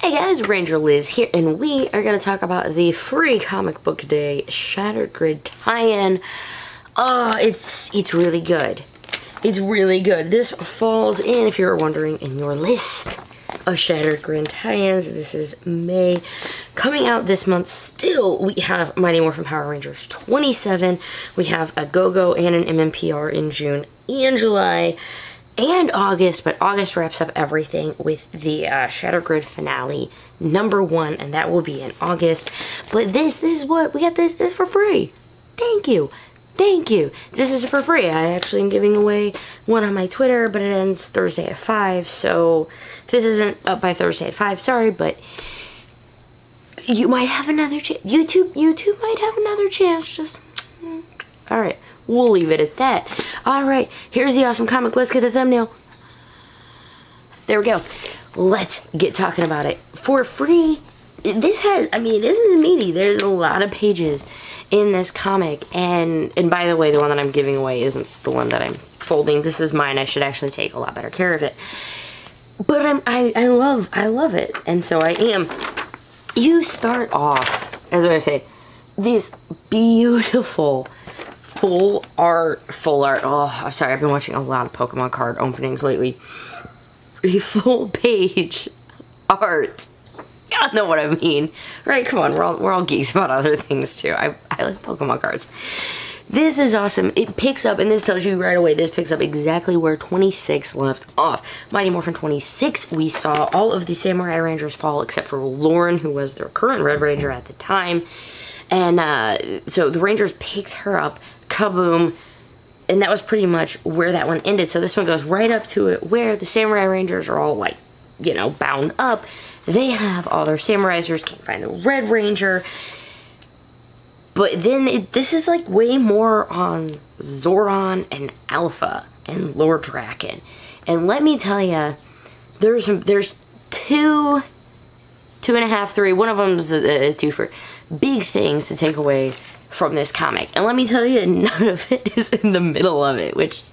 Hey guys, Ranger Liz here, and we are going to talk about the free comic book day Shattered Grid tie-in. It's really good. It's really good. This falls in, if you're wondering, in your list of Shattered Grid tie-ins. This is May. Coming out this month still, we have Mighty Morphin Power Rangers 27. We have a Go-Go and an MMPR in June and July. And August, but August wraps up everything with the Shattered Grid finale #1, and that will be in August. But this is what we got. This is for free. Thank you. This is for free. I actually am giving away one on my Twitter, but it ends Thursday at 5. So if this isn't up by Thursday at 5, sorry, but you might have another chance. YouTube might have another chance. Just all right. We'll leave it at that. Alright, here's the awesome comic. Let's get the thumbnail. There we go. Let's get talking about it. For free, this is meaty. There's a lot of pages in this comic. And by the way, the one that I'm giving away isn't the one that I'm folding. This is mine. I should actually take a lot better care of it. But I love it. And so I am. You start off, as I say, this beautiful full art. Oh, I'm sorry. I've been watching a lot of Pokemon card openings lately. A full page art. Y'all know what I mean, right? Come on, we're all geeks about other things too. I like Pokemon cards. This is awesome. It picks up, and this tells you right away. This picks up exactly where 26 left off. Mighty Morphin 26. We saw all of the Samurai Rangers fall except for Lauren, who was their current Red Ranger at the time. And so the Rangers picked her up, kaboom, and that was pretty much where that one ended. So this one goes right up to it where the Samurai Rangers are all, like, you know, bound up. They have all their Samurais, can't find the Red Ranger. But then this is like way more on Zordon and Alpha and Lord Drakkon. And let me tell you, there's 2.5, 3. One of them's a twofer. Big things to take away from this comic. And let me tell you, none of it is in the middle of it, which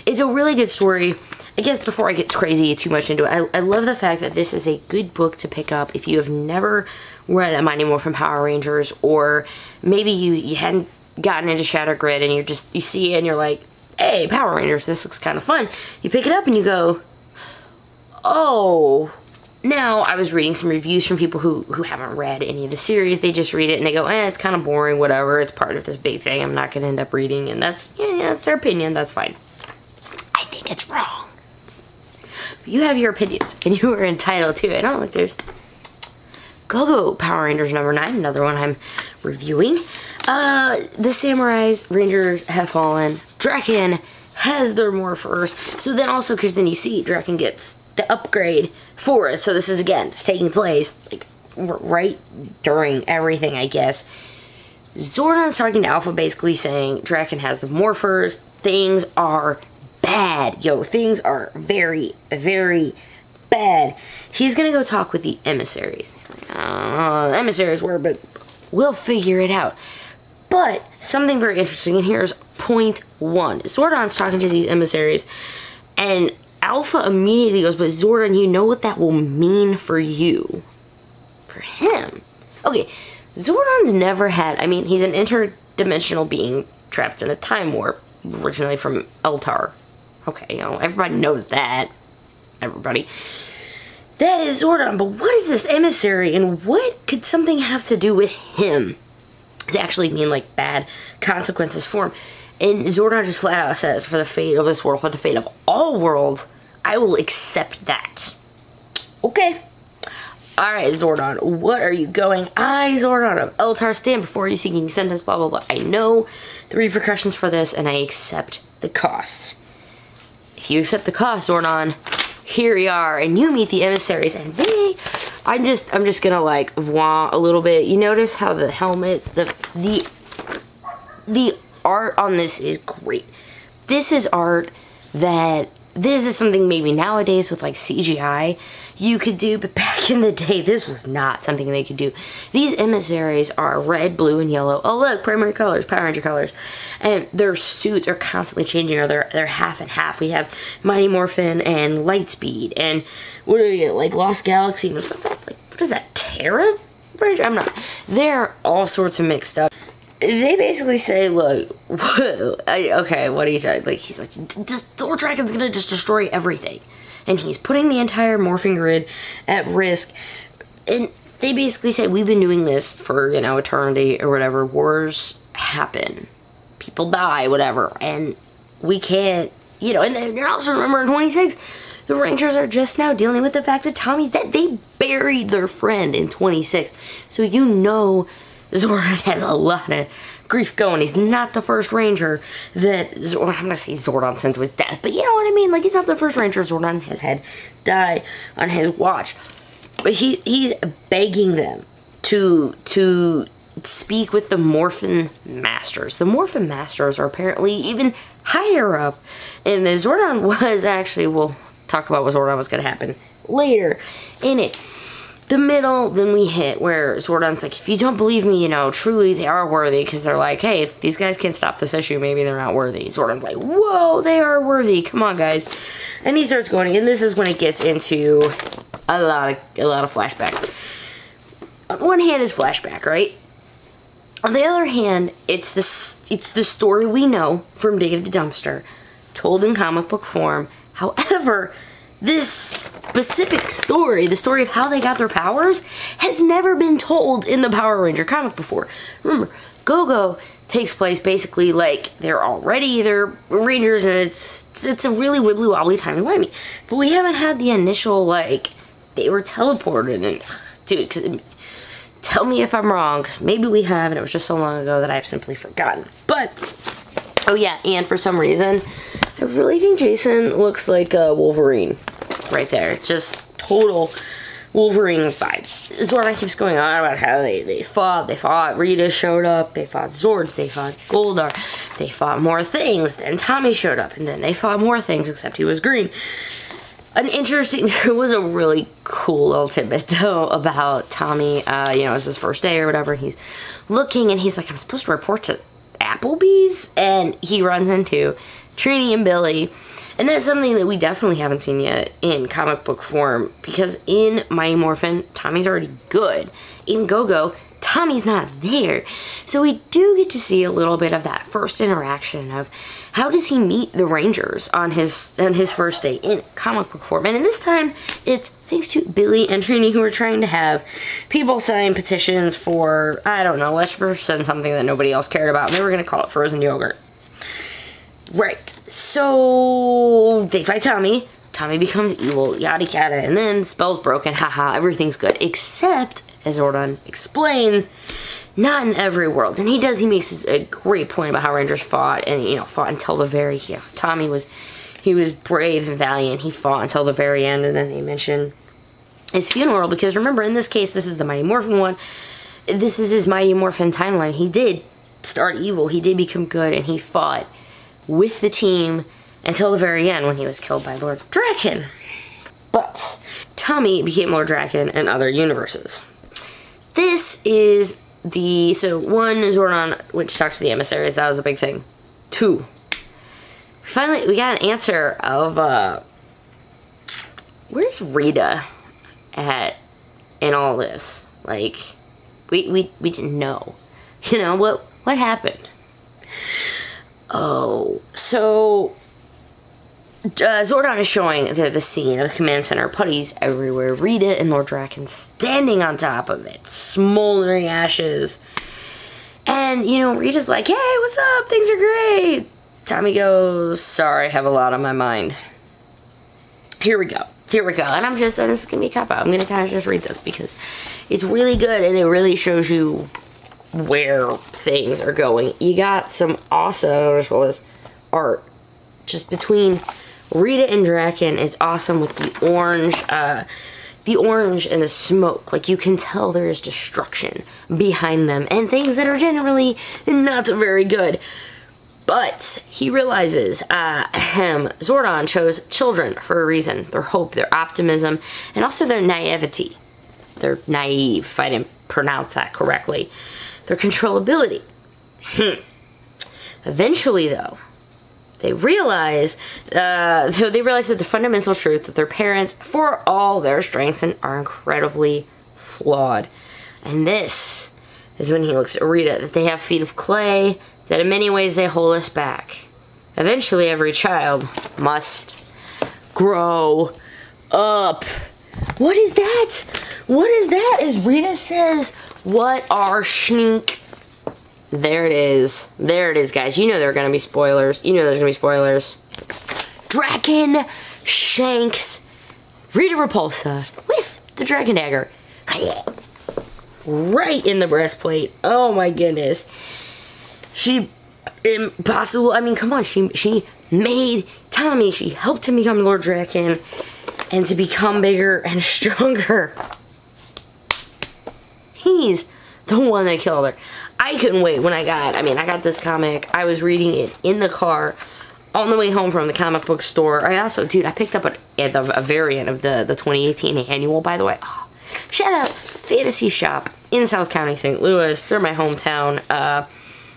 it's a really good story. I guess before I get crazy too much into it, I love the fact that this is a good book to pick up if you have never read a Mighty Morphin Power Rangers, or maybe you hadn't gotten into Shattered Grid and you see it and you're like, hey, Power Rangers, this looks kind of fun. You pick it up and you go, oh. Now, I was reading some reviews from people who haven't read any of the series. They just read it and they go, it's kind of boring, whatever. It's part of this big thing I'm not going to end up reading. And that's, yeah, it's their opinion. That's fine. I think it's wrong. But you have your opinions and you are entitled to it. Oh, look, there's Go-Go Power Rangers #9, another one I'm reviewing. The Samurais Rangers have fallen. Drakkon has their morphers. So then also, because then you see Drakkon gets the upgrade for it. So this is, again, it's taking place like right during everything, I guess. Zordon's talking to Alpha, basically saying Drakkon has the morphers. Things are bad. Yo, things are very, very bad. He's gonna go talk with the emissaries. I don't know what the emissaries were, but we'll figure it out. But something very interesting, and here's point 1. Zordon's talking to these emissaries, and Alpha immediately goes, but Zordon, you know what that will mean for you. For him. Okay, Zordon's never had, he's an interdimensional being trapped in a time warp, originally from Eltar. Okay, you know, everybody knows that. Everybody. That is Zordon, but what is this emissary, and what could something have to do with him to actually mean, like, bad consequences for him? And Zordon just flat out says, for the fate of this world, for the fate of all worlds, I will accept that. Okay. Alright, Zordon, what are you going? I, Zordon of Eltar, stand before you seeking sentence, blah, blah, blah. I know the repercussions for this, and I accept the costs. If you accept the costs, Zordon, here we are, and you meet the emissaries, and I'm just gonna, like, wah a little bit. You notice how the helmets, the art on this is great. This is art that, this is something maybe nowadays with like CGI you could do, but back in the day this was not something they could do. These emissaries are red, blue, and yellow. Oh look, primary colors, Power Ranger colors. And their suits are constantly changing, or they're half and half. We have Mighty Morphin and Lightspeed, and what are you, like Lost Galaxy? What's that? Like, what is that, Terra Bridge? I'm not. They're all sorts of mixed up. They basically say, look, okay, what are you saying? Like, he's like, the Lord Drakkon's gonna just destroy everything. And he's putting the entire Morphin grid at risk. And they basically say, we've been doing this for, you know, eternity or whatever. Wars happen. People die, whatever. And we can't, you know, and then also remember in 26, the Rangers are just now dealing with the fact that Tommy's dead. They buried their friend in 26. So you know Zordon has a lot of grief going. He's not the first Ranger that I'm not gonna say Zordon sent to his death, but you know what I mean? Like, he's not the first Ranger Zordon has had die on his watch. But he's begging them to speak with the Morphin Masters. The Morphin Masters are apparently even higher up. And the Zordon was actually, we'll talk about what Zordon was gonna happen later in it. The middle, then we hit where Zordon's like, if you don't believe me, you know, truly they are worthy, because they're like, hey, if these guys can't stop this issue, maybe they're not worthy. Zordon's like, whoa, they are worthy, come on, guys. And he starts going, and this is when it gets into a lot of flashbacks. On one hand is flashback, right? On the other hand, it's the story we know from Dave the Dumpster, told in comic book form. However, this specific story, the story of how they got their powers, has never been told in the Power Ranger comic before. Remember, Go-Go takes place basically like they're Rangers, and it's a really wibbly-wobbly timey-wimey. But we haven't had the initial, like, they were teleported, and, dude, 'cause tell me if I'm wrong, because maybe we have, and it was just so long ago that I've simply forgotten. But, oh yeah, and for some reason, I really think Jason looks like Wolverine right there. Just total Wolverine vibes. Zordon keeps going on about how they fought. Rita showed up. They fought Zords. They fought Goldar. They fought more things. Then Tommy showed up. And then they fought more things, except he was green. There was a really cool little tidbit, though, about Tommy. You know, it was his first day or whatever. And he's looking, and he's like, I'm supposed to report to Applebee's? And he runs into Trini and Billy. And that's something that we definitely haven't seen yet in comic book form, because in Mighty Morphin, Tommy's already good. In Go-Go, Tommy's not there. So we do get to see a little bit of that first interaction of how does he meet the Rangers on his first day in comic book form. And this time, it's thanks to Billy and Trini, who are trying to have people sign petitions for, I don't know, let's send something that nobody else cared about. They were going to call it frozen yogurt. Right, so they fight Tommy. Tommy becomes evil, yada yada, and then the spell's broken, haha, everything's good. Except, as Zordon explains, not in every world. And he makes a great point about how Rangers fought, and, you know, fought until the very, you know, Tommy was brave and valiant. He fought until the very end, and then they mention his funeral, because remember, in this case, this is the Mighty Morphin one. This is his Mighty Morphin timeline. He did start evil, he did become good, and he fought with the team until the very end when he was killed by Lord Drakkon. But Tommy became Lord Drakkon in other universes. This is so one, Zordon went to talk to the emissaries. That was a big thing. 2, finally we got an answer of where's Rita at in all this? Like, we didn't know. You know, what happened? Oh, so Zordon is showing the scene of the command center. Putties everywhere. Rita and Lord Drakkon standing on top of it. Smoldering ashes. And, you know, Rita's like, hey, what's up? Things are great. Tommy goes, sorry, I have a lot on my mind. Here we go. And this is going to be a cop-out. I'm going to kind of just read this because it's really good and it really shows you where things are going. You got some awesome, as well as art, just between Rita and Drakkon is awesome with the orange and the smoke. Like, you can tell there is destruction behind them and things that are generally not very good. But he realizes, Zordon chose children for a reason. Their hope, their optimism, and also their naivety. They're naive, if I didn't pronounce that correctly. Their controllability. Eventually, though, they realize that the fundamental truth that their parents, for all their strengths, are incredibly flawed. And this is when he looks at Rita, that they have feet of clay, that in many ways they hold us back. Eventually, every child must grow up. What is that? What is that? As Rita says, what are schneek? There it is. There it is, guys. You know there are going to be spoilers. You know there's going to be spoilers. Draken shanks Rita Repulsa with the dragon dagger. Right in the breastplate. Oh my goodness. She, impossible. I mean, come on. She made Tommy. She helped him become Lord Draken and to become bigger and stronger. He's the one that killed her. I couldn't wait when I got this comic. I was reading it in the car on the way home from the comic book store. I also, dude, I picked up a variant of the 2018 annual, by the way. Oh, shout out Fantasy Shop in South County, St. Louis. They're my hometown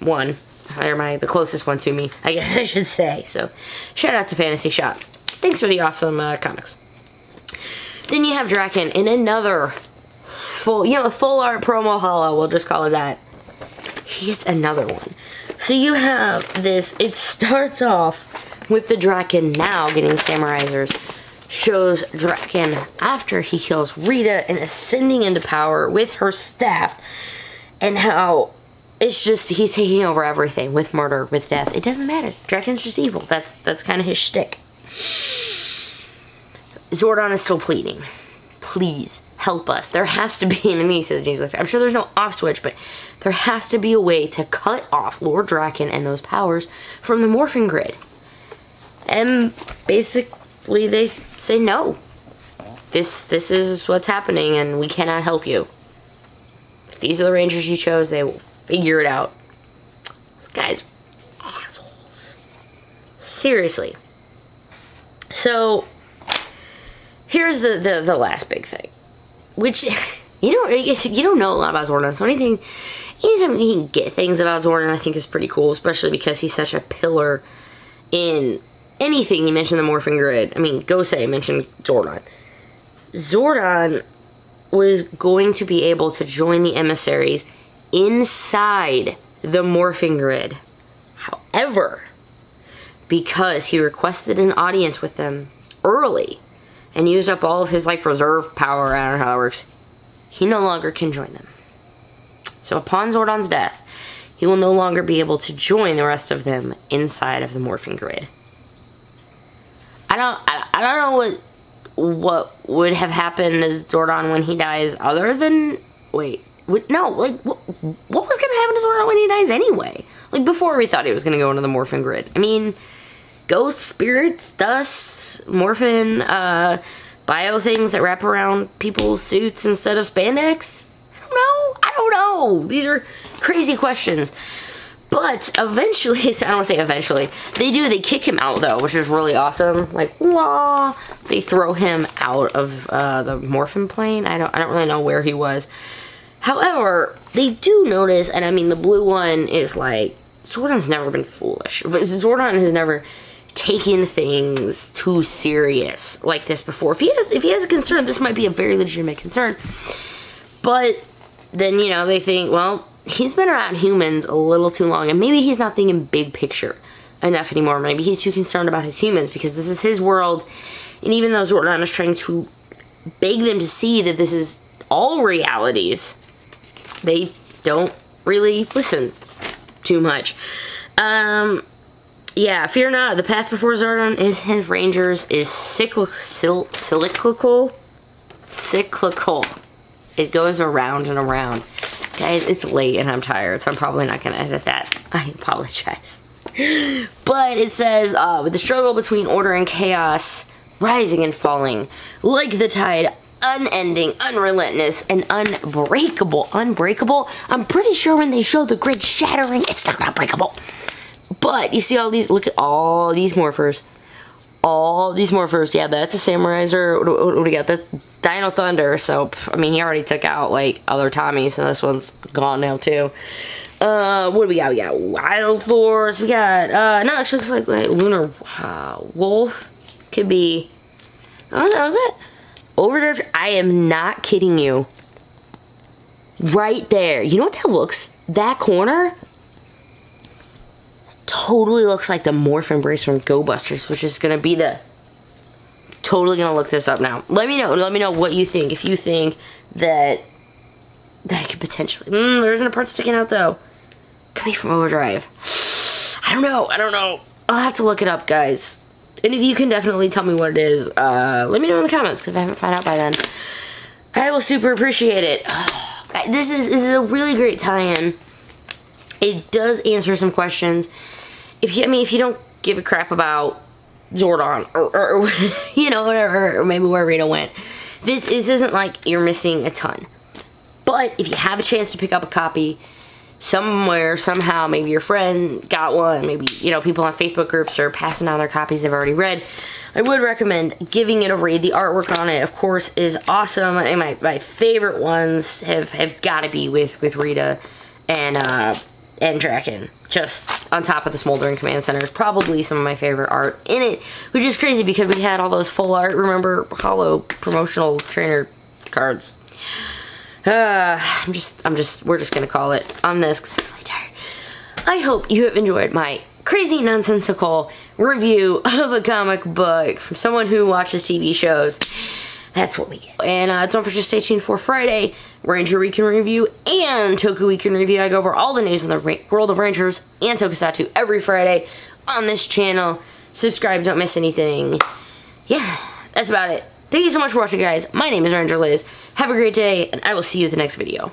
one. They're the closest one to me, I guess I should say. So, shout out to Fantasy Shop. Thanks for the awesome comics. Then you have Draken in another full art promo holo, we'll just call it that. He gets another one. So you have this, it starts off with the Draken now getting Samurizers. Shows Draken after he kills Rita and ascending into power with her staff. And how it's just, he's taking over everything with murder, with death. It doesn't matter. Draken's just evil. That's kind of his shtick. Zordon is still pleading. Please, help us. There has to be an enemy, says James. I'm sure there's no off switch, but there has to be a way to cut off Lord Draken and those powers from the Morphin grid. And basically they say no. This is what's happening and we cannot help you. If these are the Rangers you chose, they will figure it out. These guys are assholes. Seriously. So here's the last big thing, which you don't know a lot about Zordon. So anytime you can get things about Zordon, I think is pretty cool, especially because he's such a pillar in anything you mention the Morphin grid. I mean, Gosei mentioned Zordon. Zordon was going to be able to join the emissaries inside the Morphin grid. However, because he requested an audience with them early and used up all of his, reserve power, I don't know how it works, he no longer can join them. So upon Zordon's death, he will no longer be able to join the rest of them inside of the Morphin grid. I don't know what would have happened to Zordon when he dies other than, what was going to happen to Zordon when he dies anyway? Before we thought he was going to go into the Morphin grid. I mean, ghosts, spirits, dust, morphin, bio things that wrap around people's suits instead of spandex? I don't know. These are crazy questions. But eventually, I don't want to say eventually, they kick him out though, which is really awesome. Wah! They throw him out of the Morphin plane. I don't really know where he was. However, they do notice, and I mean the blue one is Zordon's never been foolish. Zordon has never taken things too serious like this before. If he has a concern, this might be a very legitimate concern. But then, they think, well, he's been around humans a little too long, and maybe he's not thinking big picture enough anymore. Maybe he's too concerned about his humans, because this is his world, and even though Zordon is trying to beg them to see that this is all realities, they don't really listen too much. Yeah, fear not. The path before Zordon is his Rangers is cyclical. It goes around and around. Guys, it's late and I'm tired, so I'm probably not going to edit that. I apologize. But it says, with the struggle between order and chaos, rising and falling, like the tide, unending, unrelentless, and unbreakable. Unbreakable? I'm pretty sure when they show the grid shattering, it's not unbreakable. But you see all these, look at all these morphers. All these morphers. Yeah, that's a Samuraiser. What do we got? That's Dino Thunder. So, I mean, he already took out, other Tommies, so this one's gone now, too. What do we got? We got Wild Force. We got, no, it looks like Lunar Wolf. Could be, what was it? Overdrive. I am not kidding you. Right there. You know what that looks? That corner totally looks like the Morphin brace from Go Busters, which is going to be the... Totally going to look this up now. Let me know what you think. If you think that could potentially... there isn't a part sticking out, though. Could be from Overdrive. I don't know. I'll have to look it up, guys. And if you can definitely tell me what it is, let me know in the comments, because if I haven't found out by then, I will super appreciate it. This is a really great tie-in. It does answer some questions. If you don't give a crap about Zordon or you know, whatever, or maybe where Rita went, this isn't like you're missing a ton. But if you have a chance to pick up a copy somewhere, somehow, maybe your friend got one, maybe, you know, people on Facebook groups are passing on their copies they've already read, I would recommend giving it a read. The artwork on it, of course, is awesome, and my favorite ones have got to be with Rita and Drakkon. Just on top of the Smoldering Command Center is probably some of my favorite art in it, which is crazy because we had all those full art, remember, holo promotional trainer cards. We're just gonna call it on this because I'm really tired. I hope you have enjoyed my crazy nonsensical review of a comic book from someone who watches TV shows. That's what we get. And don't forget to stay tuned for Friday, Ranger Weekend Review and Toku Weekend Review. I go over all the news in the world of Rangers and Tokusatsu every Friday on this channel. Subscribe, don't miss anything. Yeah, that's about it. Thank you so much for watching, guys. My name is Ranger Liz. Have a great day, and I will see you at the next video.